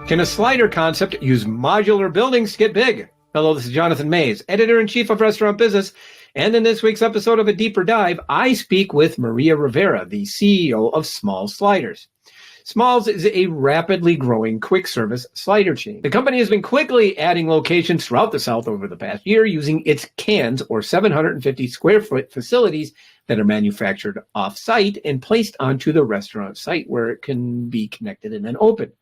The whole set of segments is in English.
Can a slider concept use modular buildings to get big? Hello, this is Jonathan Mays, editor-in-chief of Restaurant Business. And in this week's episode of A Deeper Dive, I speak with Maria Rivera, the CEO of Small Sliders. Smalls is a rapidly growing quick service slider chain. The company has been quickly adding locations throughout the South over the past year using its cans, or 750 square foot facilities that are manufactured off-site and placed onto the restaurant site where it can be connected and then opened.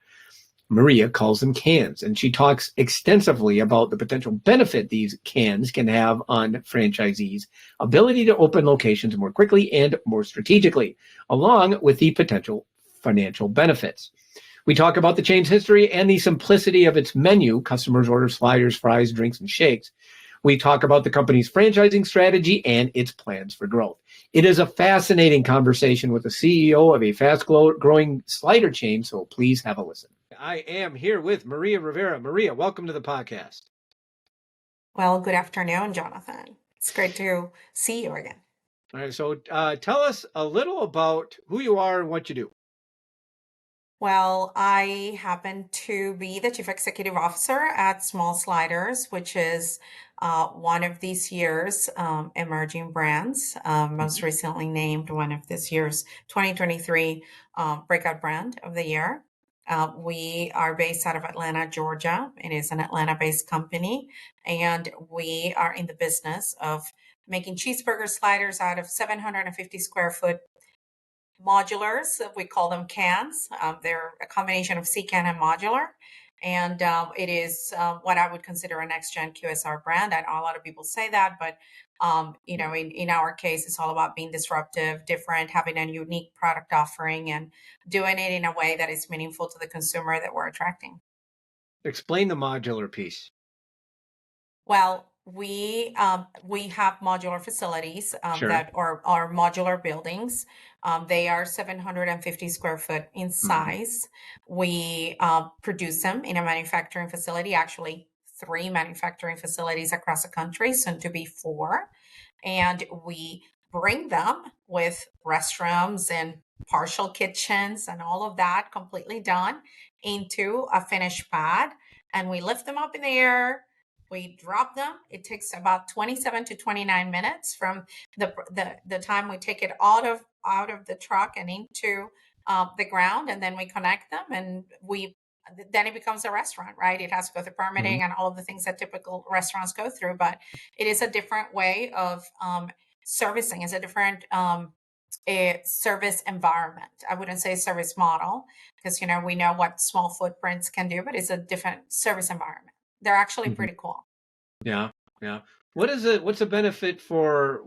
Maria calls them cans, and she talks extensively about the potential benefit these cans can have on franchisees' ability to open locations more quickly and more strategically, along with the potential financial benefits. We talk about the chain's history and the simplicity of its menu. Customers order sliders, fries, drinks, and shakes. We talk about the company's franchising strategy and its plans for growth. It is a fascinating conversation with the CEO of a fast-growing slider chain, so please have a listen. I am here with Maria Rivera. Maria, welcome to the podcast. Well, good afternoon, Jonathan. It's great to see you again. All right, so tell us a little about who you are and what you do. Well, I happen to be the Chief Executive Officer at Small Sliders, which is one of this year's emerging brands, most recently named one of this year's 2023 Breakout Brand of the Year. We are based out of Atlanta, Georgia. It is an Atlanta-based company, and we are in the business of making cheeseburger sliders out of 750 square foot modulars. We call them cans. They're a combination of C-can and modular. And it is what I would consider a next-gen QSR brand. I know a lot of people say that, but in our case, it's all about being disruptive, different, having a unique product offering, and doing it in a way that is meaningful to the consumer that we're attracting. Explain the modular piece. Well, we have modular facilities Sure. that are modular buildings. They are 750 square foot in size. We produce them in a manufacturing facility, actually 3 manufacturing facilities across the country, soon to be 4. And we bring them with restrooms and partial kitchens and all of that completely done into a finished pad. And we lift them up in the air. We drop them. It takes about 27 to 29 minutes from the time we take it out of the truck and into the ground, and then we connect them, and then it becomes a restaurant, right? It has to go through permitting and all of the things that typical restaurants go through, but it is a different way of servicing. It's a different service environment. I wouldn't say service model because we know what small footprints can do, but it's a different service environment. They're actually pretty cool. Yeah. What's the benefit for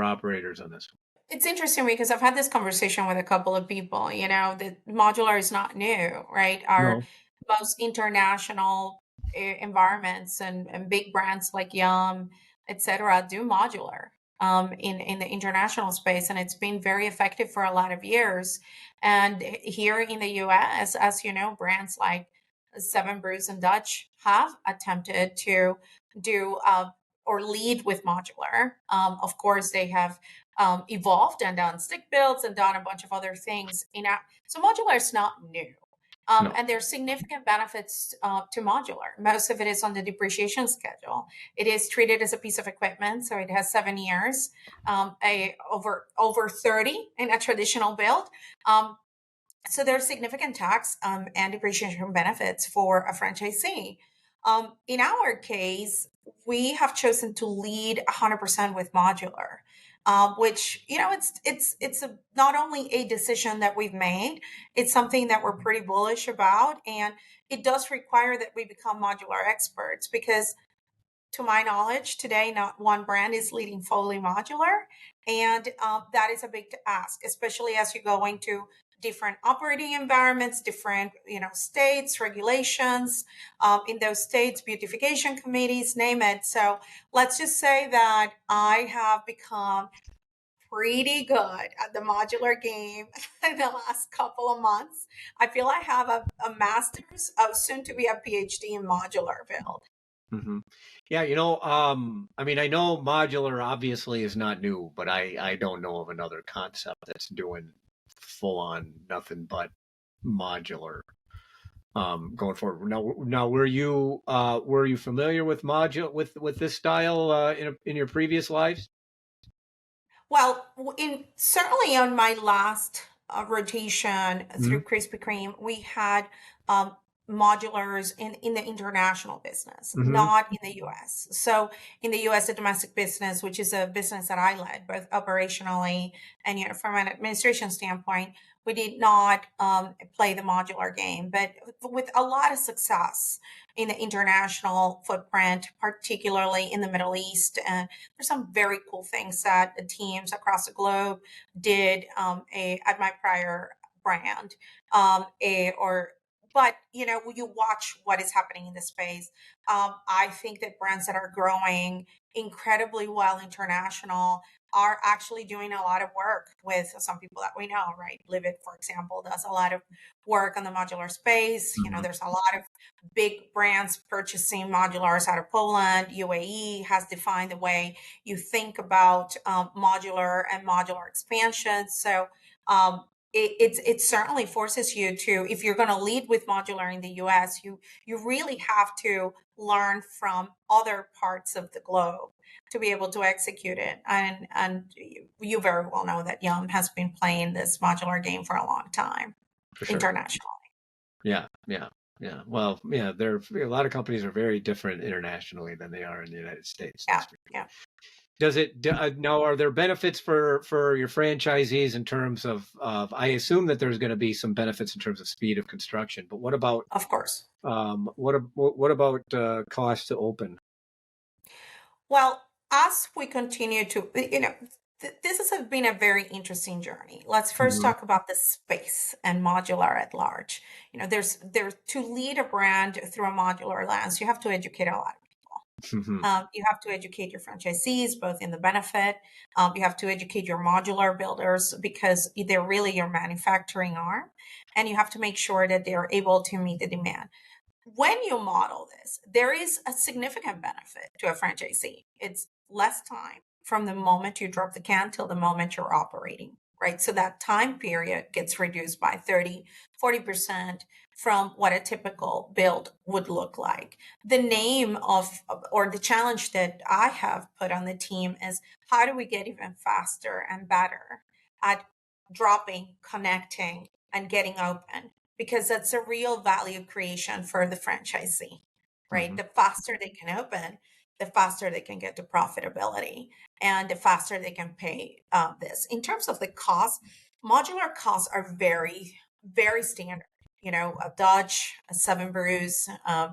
operators on this? It's interesting because I've had this conversation with a couple of people. The modular is not new, right? Our most international environments and big brands like Yum, etc., do modular in the international space, and it's been very effective for a lot of years. And here in the U.S., as you know, brands like Seven Brews and Dutch have attempted to do or lead with modular. Of course, they have evolved and done stick builds and done a bunch of other things. So modular is not new. And there's significant benefits to modular. Most of it is on the depreciation schedule. It is treated as a piece of equipment, so it has 7 years, over 30 in a traditional build. So there are significant tax and depreciation benefits for a franchisee. In our case, we have chosen to lead 100% with modular, which it's not only a decision that we've made, it's something that we're pretty bullish about, and it does require that we become modular experts because, to my knowledge, today not one brand is leading fully modular, and that is a big ask, especially as you go into different operating environments, different states, regulations in those states, beautification committees, name it. So let's just say that I have become pretty good at the modular game in the last couple of months. I feel I have a master's, soon to be a PhD in modular build. Yeah, I know modular obviously is not new, but I don't know of another concept that's doing full on nothing but modular. going forward. Now, were you familiar with with this style in your previous lives? Well, in certainly on my last rotation Mm-hmm. through Krispy Kreme, we had um, modulars in the international business, Mm-hmm. not in the U.S. So in the U.S., the domestic business, which is a business that I led, both operationally and from an administration standpoint, we did not play the modular game, but with a lot of success in the international footprint, particularly in the Middle East. There's some very cool things that the teams across the globe did at my prior brand. Or but you watch what is happening in the space. I think that brands that are growing incredibly well international are actually doing a lot of work with some people that we know, right? Livid, for example, does a lot of work on the modular space. Mm-hmm. There's a lot of big brands purchasing modulars out of Poland. UAE has defined the way you think about modular and modular expansion. So it certainly forces you to, if you're going to lead with modular in the US, you really have to learn from other parts of the globe to be able to execute it. And you very well know that Yum has been playing this modular game for a long time For sure. internationally. Yeah, yeah, yeah. Well, yeah, a lot of companies are very different internationally than they are in the United States. Yeah, That's for sure. yeah. Now, are there benefits for your franchisees in terms of I assume that there's going to be some benefits in terms of speed of construction, but what about Of course. what about cost to open? Well, as we continue to, this has been a very interesting journey. Let's first Mm-hmm. talk about the space and modular at large. There's to lead a brand through a modular lens, you have to educate a lot of people. Mm-hmm. You have to educate your franchisees, both in the benefit. You have to educate your modular builders because they're really your manufacturing arm, and you have to make sure that they're able to meet the demand. When you model this, there is a significant benefit to a franchisee. It's less time from the moment you drop the can till the moment you're operating, right? So that time period gets reduced by 30, 40% from what a typical build would look like. The name of, or the challenge that I have put on the team is how do we get even faster and better at dropping, connecting, and getting open? Because that's a real value creation for the franchisee, right? Mm-hmm. The faster they can open, the faster they can get to profitability, and the faster they can pay this. In terms of the cost, modular costs are very, very standard. A Dutch, a Seven Brews, a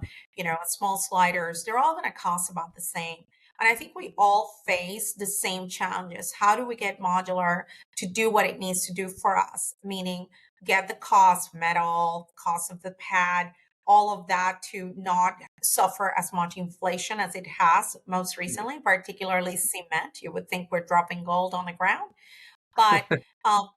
small sliders, they're all going to cost about the same. And I think we all face the same challenges. How do we get modular to do what it needs to do for us? Meaning, get the cost, metal, cost of the pad, all of that to not suffer as much inflation as it has most recently, particularly cement. You would think we're dropping gold on the ground. But um,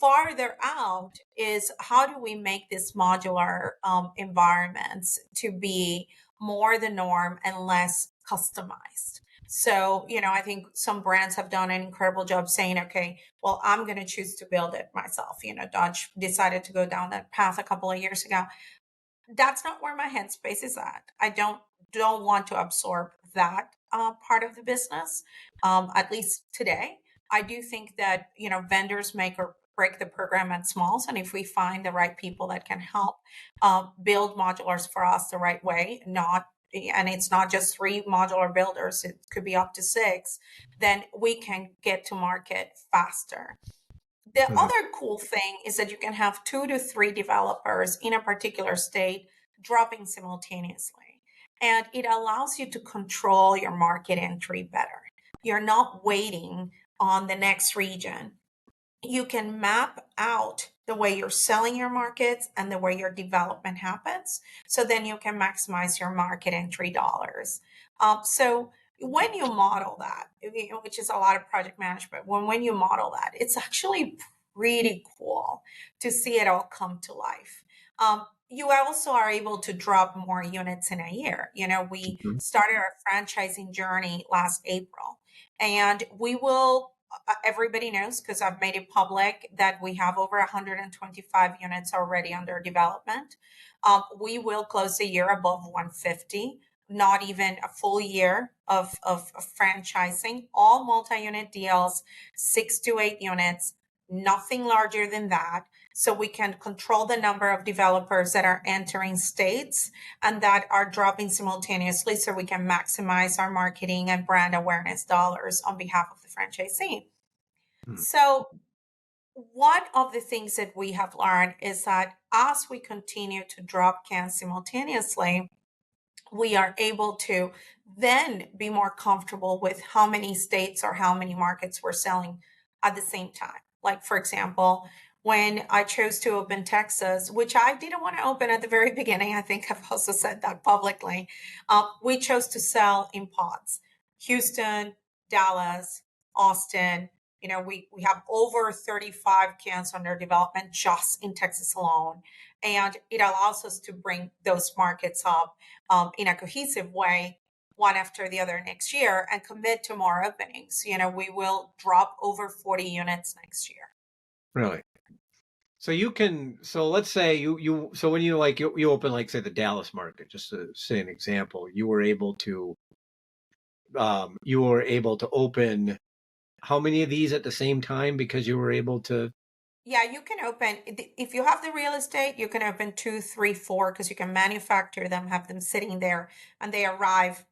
farther out is how do we make this modular environments to be more the norm and less customized? So, I think some brands have done an incredible job saying, okay, well, I'm going to choose to build it myself. Dodge decided to go down that path a couple of years ago. That's not where my headspace is at. I don't want to absorb that part of the business, at least today. I do think that vendors make or break the program at smalls, and if we find the right people that can help build modulars for us the right way, and it's not just 3 modular builders, it could be up to 6, then we can get to market faster. The Mm-hmm. other cool thing is that you can have 2 to 3 developers in a particular state dropping simultaneously. And it allows you to control your market entry better. You're not waiting on the next region. You can map out the way you're selling your markets and the way your development happens. So then you can maximize your market entry dollars. So when you model that, which is a lot of project management, when you model that, it's actually pretty cool to see it all come to life. You also are able to drop more units in a year. We started our franchising journey last April, and we will everybody knows because I've made it public that we have over 125 units already under development. We will close the year above 150, not even a full year of franchising, all multi-unit deals, 6 to 8 units, nothing larger than that. So we can control the number of developers that are entering states and that are dropping simultaneously so we can maximize our marketing and brand awareness dollars on behalf of the franchisee. Hmm. So one of the things that we have learned is that as we continue to drop cans simultaneously, we are able to then be more comfortable with how many states or how many markets we're selling at the same time. Like, for example, when I chose to open Texas, which I didn't want to open at the very beginning, I think I've also said that publicly, we chose to sell in pods. Houston, Dallas, Austin, we have over 35 cans under development just in Texas alone. And it allows us to bring those markets up in a cohesive way, one after the other next year, and commit to more openings. We will drop over 40 units next year. Really? So let's say so when you open, like, say, the Dallas market, just to say an example, you were able to open how many of these at the same time because you were able to. Yeah, you can open, if you have the real estate, you can open 2, 3, 4, because you can manufacture them, have them sitting there, and they arrive,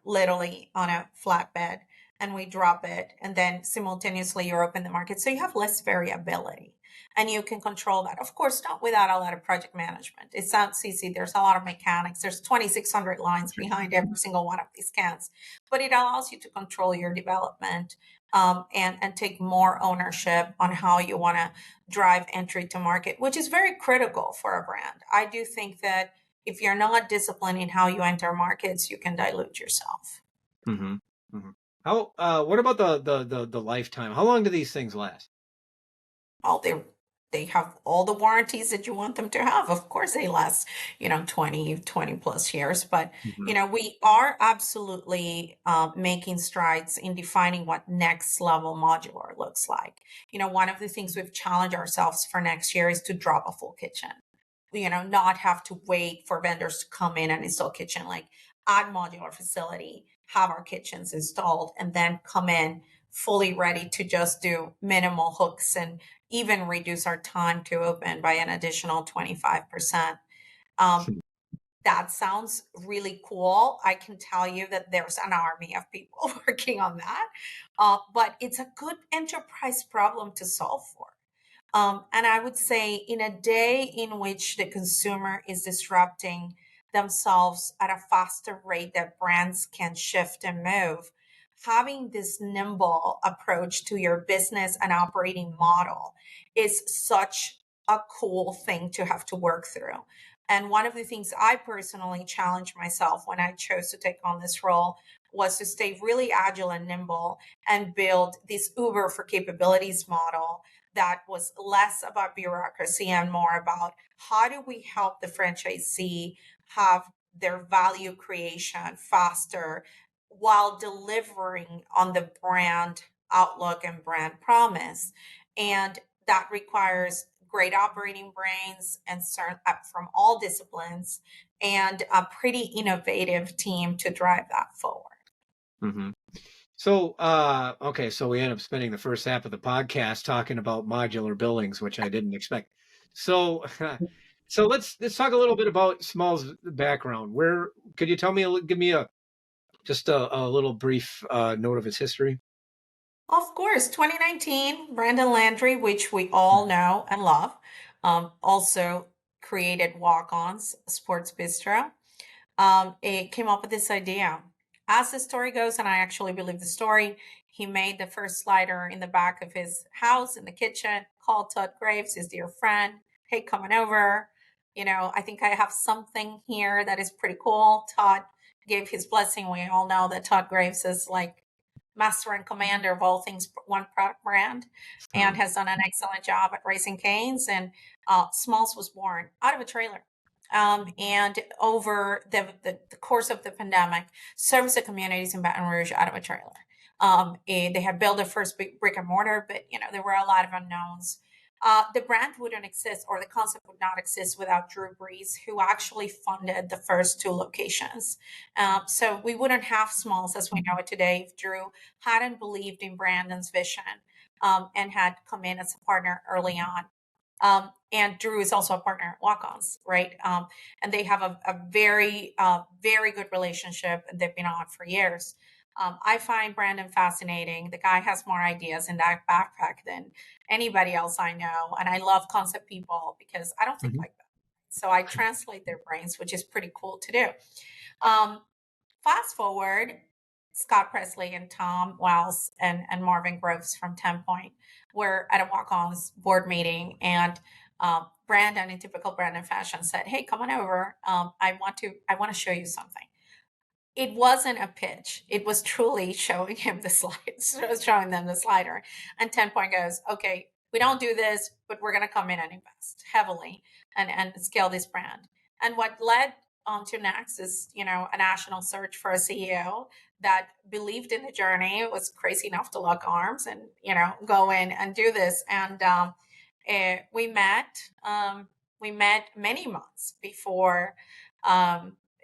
literally on a flatbed, and we drop it, and then simultaneously you're open the market. So you have less variability and you can control that. Of course, not without a lot of project management. It sounds easy. There's a lot of mechanics. There's 2,600 lines behind every single one of these cans, but it allows you to control your development and take more ownership on how you want to drive entry to market, which is very critical for a brand. I do think that if you're not disciplined in how you enter markets, you can dilute yourself. Mm-hmm. Mm-hmm. What about the lifetime? How long do these things last? All they have all the warranties that you want them to have. Of course they last, 20 plus years, but Mm-hmm. we are absolutely making strides in defining what next level modular looks like. One of the things we've challenged ourselves for next year is to drop a full kitchen, not have to wait for vendors to come in and install kitchen, like add modular facility, have our kitchens installed, and then come in fully ready to just do minimal hooks and even reduce our time to open by an additional 25%. Um, that sounds really cool. I can tell you that there's an army of people working on that, but it's a good enterprise problem to solve for. And I would say, in a day in which the consumer is disrupting themselves at a faster rate that brands can shift and move, having this nimble approach to your business and operating model is such a cool thing to have to work through. And one of the things I personally challenged myself when I chose to take on this role was to stay really agile and nimble and build this Uber for capabilities model that was less about bureaucracy and more about how do we help the franchisee have their value creation faster while delivering on the brand outlook and brand promise. And that requires great operating brains and from all disciplines and a pretty innovative team to drive that forward. Mm-hmm. So, okay, so we end up spending the first half of the podcast talking about modular buildings, which I didn't expect. So, so let's talk a little bit about Small's background. Where could you tell me, give me just a little brief note of his history? Of course, 2019, Brandon Landry, which we all know and love, also created Walk Ons Sports Bistro. It came up with this idea. As the story goes, and I actually believe the story, he made the first slider in the back of his house in the kitchen, called Todd Graves, his dear friend. Hey, coming over. I think I have something here that is pretty cool. Todd gave his blessing. We all know that Todd Graves is like master and commander of all things one product brand and has done an excellent job at raising canes. And Smalls was born out of a trailer. And over the course of the pandemic, service the communities in Baton Rouge out of a trailer. They had built their first brick and mortar, but there were a lot of unknowns. The brand wouldn't exist, or the concept would not exist, without Drew Brees, who actually funded the first two locations. So we wouldn't have Smalls as we know it today if Drew hadn't believed in Brandon's vision, and had come in as a partner early on. And Drew is also a partner at Walk-Ons, right? And they have a very, very good relationship. They've been on for years. I find Brandon fascinating. The guy has more ideas in that backpack than anybody else I know. And I love concept people because I don't think Mhm. like that. So I translate their brains, which is pretty cool to do. Um, Fast forward, Scott Presley and Tom Wells and Marvin Groves from 10 Point were at a walk-ons board meeting, and Brandon, in typical Brandon fashion, said, "Hey, come on over. I want to show you something." It wasn't a pitch. It was truly showing him the slides, showing them the slider. And 10 Point goes, "Okay, we don't do this, but we're going to come in and invest heavily and scale this brand." And what led on to next is, a national search for a CEO that believed in the journey, was crazy enough to lock arms and, go in and do this. And we met. We met many months before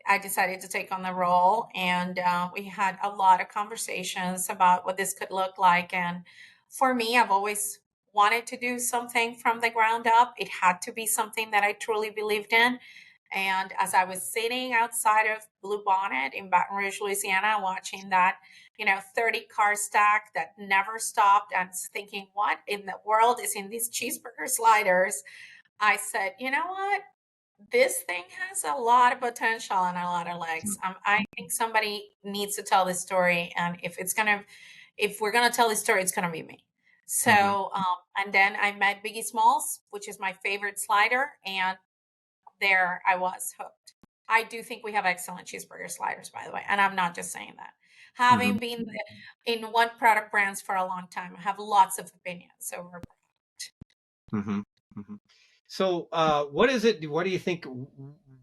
I decided to take on the role, and we had a lot of conversations about what this could look like. And for me, I've always wanted to do something from the ground up. It had to be something that I truly believed in. And as I was sitting outside of Blue Bonnet in Baton Rouge, Louisiana, watching that, 30 car stack that never stopped, and thinking, what in the world is in these cheeseburger sliders? I said, you know what? This thing has a lot of potential and a lot of legs. I think somebody needs to tell this story, and if we're gonna tell this story, it's gonna be me. Mhm. So, and then I met Biggie Smalls, which is my favorite slider, and there I was hooked. I do think we have excellent cheeseburger sliders, by the way, and I'm not just saying that. Having Mhm. been in one product brands for a long time, I have lots of opinions over. Mhm. Mhm. So, what is it? What do you think?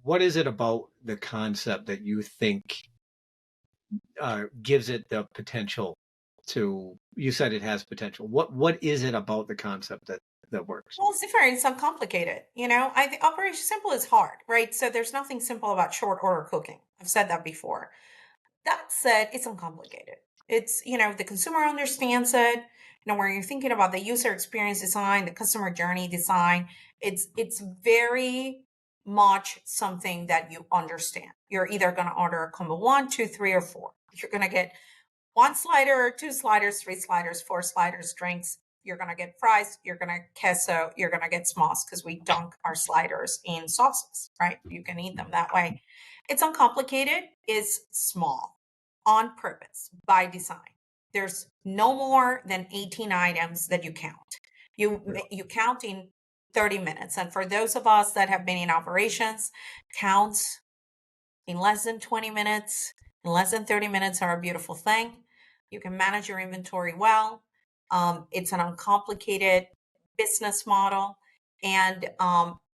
What is it about the concept that you think gives it the potential to? You said it has potential. What is it about the concept that works? Well, it's different. It's uncomplicated. I think Operation Simple is hard, right? So there's nothing simple about short order cooking. I've said that before. That said, it's uncomplicated. It's, the consumer understands it. Where you're thinking about the user experience design, the customer journey design, it's very much something that you understand. You're either going to order a combo one, two, three, or four. You're going to get one slider, two sliders, three sliders, four sliders, drinks. You're going to get fries. You're going to queso. You're going to get smalls because we dunk our sliders in sauces, right? You can eat them that way. It's uncomplicated, it's small on purpose by design. There's no more than 18 items that you count. Yeah. You count in 30 minutes. And for those of us that have been in operations, counts in less than 20 minutes, in less than 30 minutes are a beautiful thing. You can manage your inventory well. It's an uncomplicated business model. And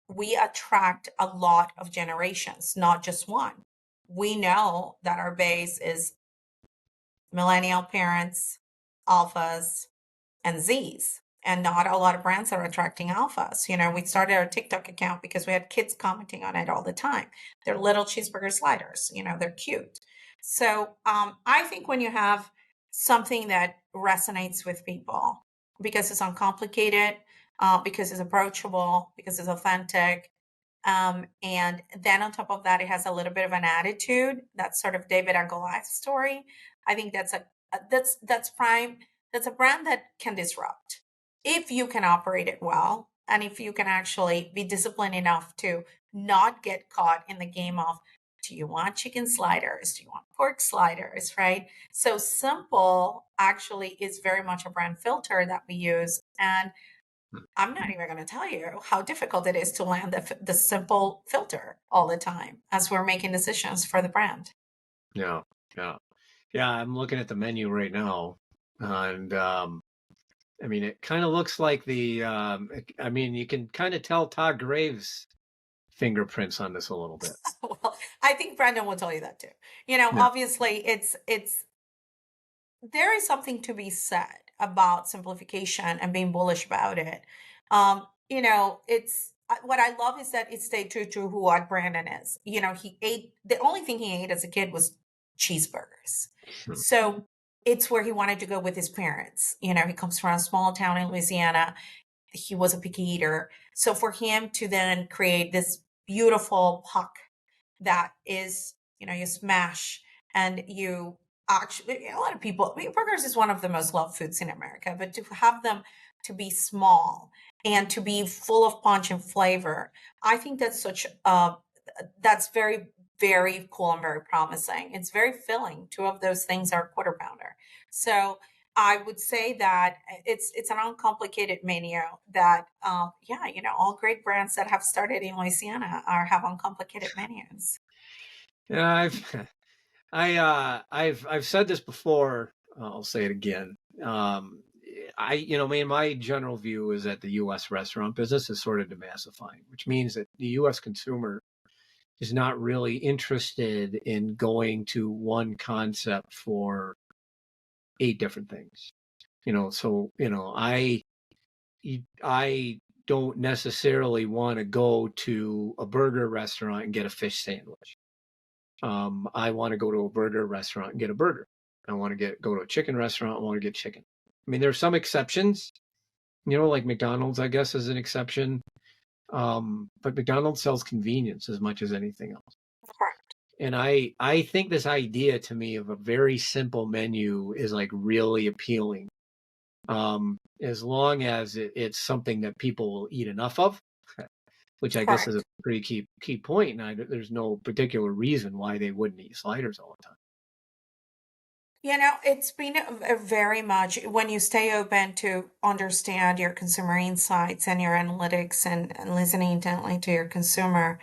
we attract a lot of generations, not just one. We know that our base is millennial parents, alphas, and Zs. And not a lot of brands are attracting alphas. We started our TikTok account because we had kids commenting on it all the time. They're little cheeseburger sliders, they're cute. So I think when you have something that resonates with people because it's uncomplicated, because it's approachable, because it's authentic, and then on top of that, it has a little bit of an attitude. That's sort of David and Goliath story. I think that's prime. That's a brand that can disrupt if you can operate it well, and if you can actually be disciplined enough to not get caught in the game of, do you want chicken sliders? Do you want pork sliders? Right? So simple actually is very much a brand filter that we use, and I'm not even going to tell you how difficult it is to land the simple filter all the time as we're making decisions for the brand. Yeah. Yeah. Yeah. I'm looking at the menu right now, and I mean, it kind of looks like I mean, you can kind of tell Todd Graves' fingerprints on this a little bit. Well, I think Brandon will tell you that too. Yeah. Obviously it's there is something to be said about simplification and being bullish about it. It's what I love is that it stayed true to who what Brandon is. He ate the only thing he ate as a kid was cheeseburgers. So it's where he wanted to go with his parents. He comes from a small town in Louisiana. He was a picky eater. So for him to then create this beautiful puck that is, you smash and you actually, a lot of people, I mean, burgers is one of the most loved foods in America, but to have them to be small and to be full of punch and flavor, I think that's very, very cool and very promising. It's very filling. Two of those things are quarter pounder. So I would say that it's an uncomplicated menu that yeah, all great brands that have started in Louisiana have uncomplicated menus. Yeah, I've said this before. I'll say it again. My general view is that the U.S. restaurant business is sort of demassifying, which means that the U.S. consumer is not really interested in going to one concept for 8 different things. I don't necessarily want to go to a burger restaurant and get a fish sandwich. I want to go to a burger restaurant and get a burger. I want to go to a chicken restaurant. I want to get chicken. I mean, there are some exceptions, like McDonald's, I guess, is an exception. But McDonald's sells convenience as much as anything else. Correct. And I think this idea to me of a very simple menu is like really appealing. As long as it's something that people will eat enough of, which I guess is a Correct. pretty key point. And there's no particular reason why they wouldn't eat sliders all the time. It's been a very much when you stay open to understand your consumer insights and your analytics and listening intently to your consumer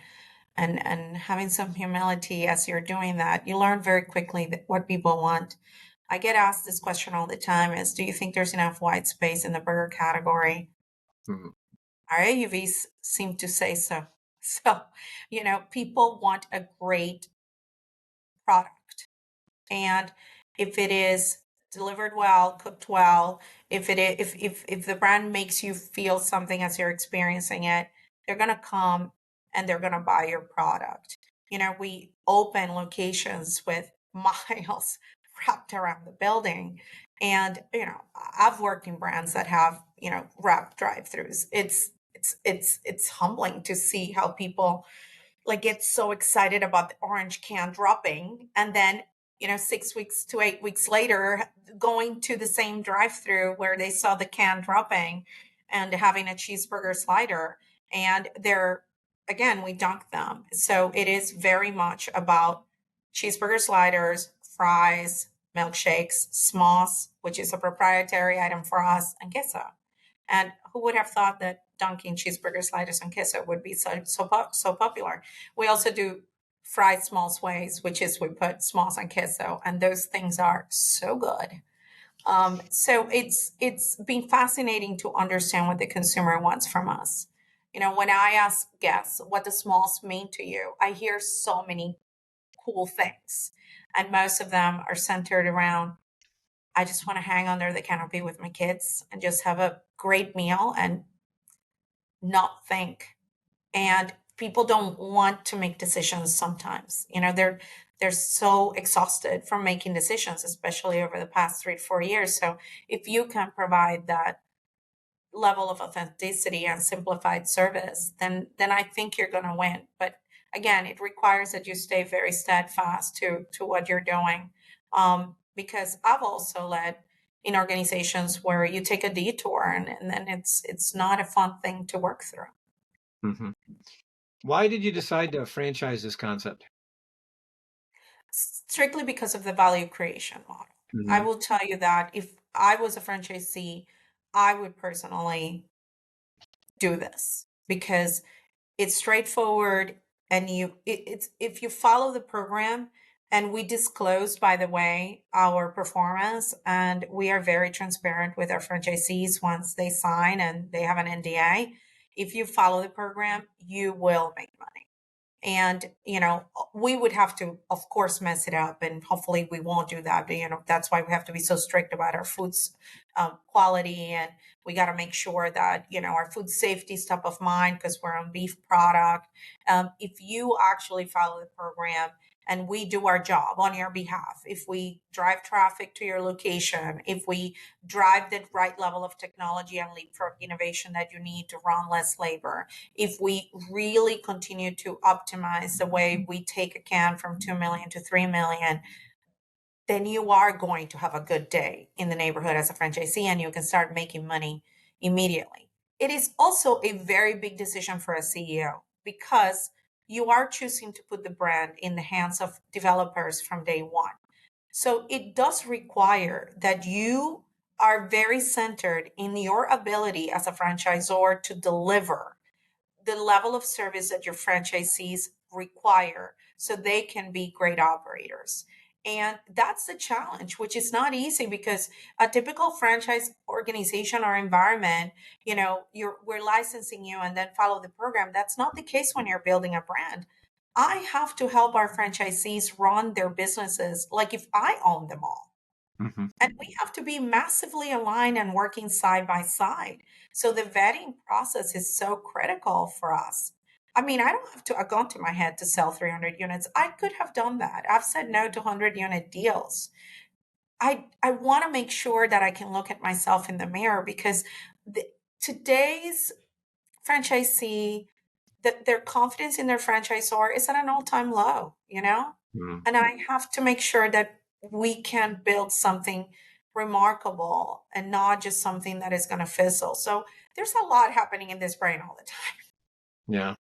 and having some humility as you're doing that, you learn very quickly what people want. I get asked this question all the time is, do you think there's enough white space in the burger category? Mhm. Our AUVs seem to say so. So, people want a great product. And if it is delivered well, cooked well, if the brand makes you feel something as you're experiencing it, they're gonna come and they're gonna buy your product. We open locations with miles wrapped around the building. And I've worked in brands that have, wrapped drive-throughs. It's humbling to see how people like get so excited about the orange can dropping and then 6 weeks to 8 weeks later going to the same drive-through where they saw the can dropping and having a cheeseburger slider, and they're again, we dunk them. So it is very much about cheeseburger sliders, fries, milkshakes, smoss, which is a proprietary item for us, and queso. And who would have thought that dunking cheeseburger sliders and queso would be so popular? We also do fried small sways, which is we put smalls on queso, and those things are so good. So it's been fascinating to understand what the consumer wants from us. When I ask guests what the smalls mean to you, I hear so many cool things, and most of them are centered around I just want to hang under the canopy with my kids and just have a great meal and not think. And people don't want to make decisions sometimes. They're so exhausted from making decisions, especially over the past 3 to 4 years. So if you can provide that level of authenticity and simplified service, then I think you're going to win. But again, it requires that you stay very steadfast to what you're doing. Because I've also led in organizations where you take a detour and then it's not a fun thing to work through. Mm-hmm. Why did you decide to franchise this concept? Strictly because of the value creation model. I Mm-hmm. will tell you that if I was a franchisee, I would personally do this because it's straightforward and it's if you follow the program, and we disclose, by the way, our performance, and we are very transparent with our franchisees once they sign and they have an NDA. If you follow the program, you will make money. And, we would have to, of course, mess it up, and hopefully we won't do that. But, that's why we have to be so strict about our food's quality. And we got to make sure that, our food safety is top of mind because we're on beef product. If you actually follow the program, and we do our job on your behalf, if we drive traffic to your location, if we drive the right level of technology and leapfrog innovation that you need to run less labor, if we really continue to optimize the way we take a can from 2 million to 3 million, then you are going to have a good day in the neighborhood as a franchisee, and you can start making money immediately. It is also a very big decision for a CEO because you are choosing to put the brand in the hands of developers from day one. So it does require that you are very centered in your ability as a franchisor to deliver the level of service that your franchisees require so they can be great operators. And that's the challenge, which is not easy because a typical franchise organization or environment, we're licensing you and then follow the program. That's not the case when you're building a brand. I have to help our franchisees run their businesses like if I own them all. Mm-hmm. And we have to be massively aligned and working side by side. So the vetting process is so critical for us. I mean, I don't have to, a gun to my head to sell 300 units. I could have done that. I've said no to 100-unit deals. I want to make sure that I can look at myself in the mirror because today's franchisee, their confidence in their franchisor is at an all-time low, Mm. And I have to make sure that we can build something remarkable and not just something that is going to fizzle. So there's a lot happening in this brain all the time. Yeah.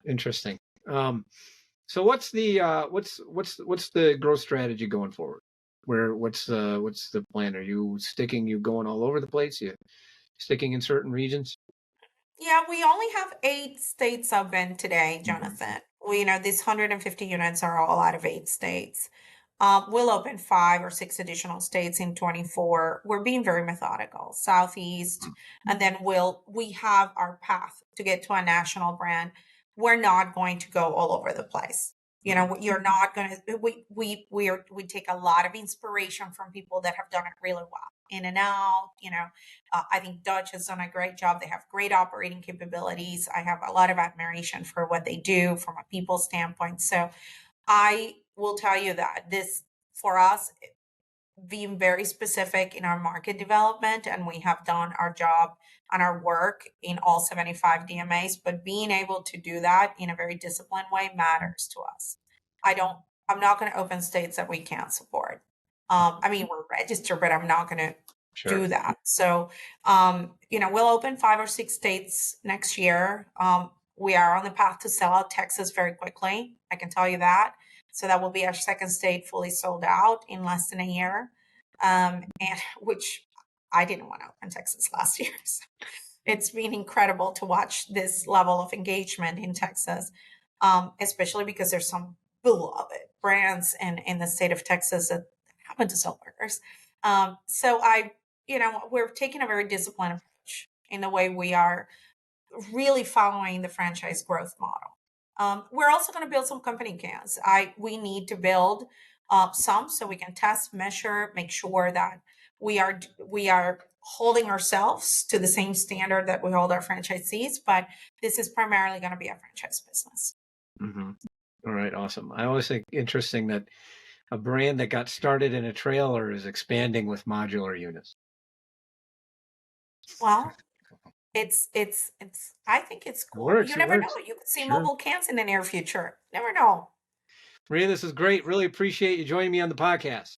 Interesting. So what's the what's the growth strategy going forward? What's the plan? Are you going all over the place? You sticking in certain regions? Yeah, we only have 8 states open today, Mhm. Jonathan. These 150 units are all out of 8 states. We'll open 5 or 6 additional states in 24. We're being very methodical, Southeast, and then we have our path to get to a national brand. We're not going to go all over the place. You're not going to. We take a lot of inspiration from people that have done it really well, in and out. I think Dutch has done a great job. They have great operating capabilities. I have a lot of admiration for what they do from a people standpoint. So I will tell you that this, for us, being very specific in our market development, and we have done our job and our work in all 75 DMAs, but being able to do that in a very disciplined way matters to us. I'm not going to open states that we can't support. I mean, we're registered, but I'm not going to do that. So, we'll open 5 or 6 states next year. We are on the path to sell out Texas very quickly. I can tell you that. So that will be our second state fully sold out in less than a year, and which I didn't want to open Texas last year. So it's been incredible to watch this level of engagement in Texas, especially because there's some beloved brands in the state of Texas that happen to sell burgers. So we're taking a very disciplined approach in the way we are really following the franchise growth model. We're also going to build some company cans. We need to build some so we can test, measure, make sure that we are holding ourselves to the same standard that we hold our franchisees. But this is primarily going to be a franchise business. Mm-hmm. All right, awesome. I always think interesting that a brand that got started in a trailer is expanding with modular units. Well, it's I think it's cool. You never know. You could see mobile cans in the near future. Never know. Maria, this is great. Really appreciate you joining me on the podcast.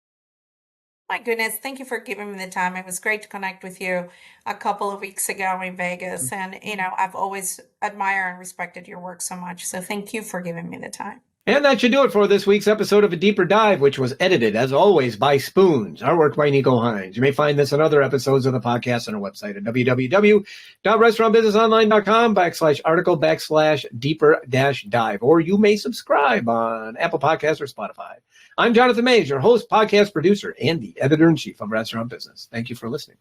My goodness, thank you for giving me the time. It was great to connect with you a couple of weeks ago in Vegas. And, I've always admired and respected your work so much. So thank you for giving me the time. And that should do it for this week's episode of A Deeper Dive, which was edited, as always, by Spoons, artwork by Nico Hines. You may find this and other episodes of the podcast on our website at www.restaurantbusinessonline.com/article/deeper-dive, or you may subscribe on Apple Podcasts or Spotify. I'm Jonathan Mays, your host, podcast producer, and the editor-in-chief of Restaurant Business. Thank you for listening.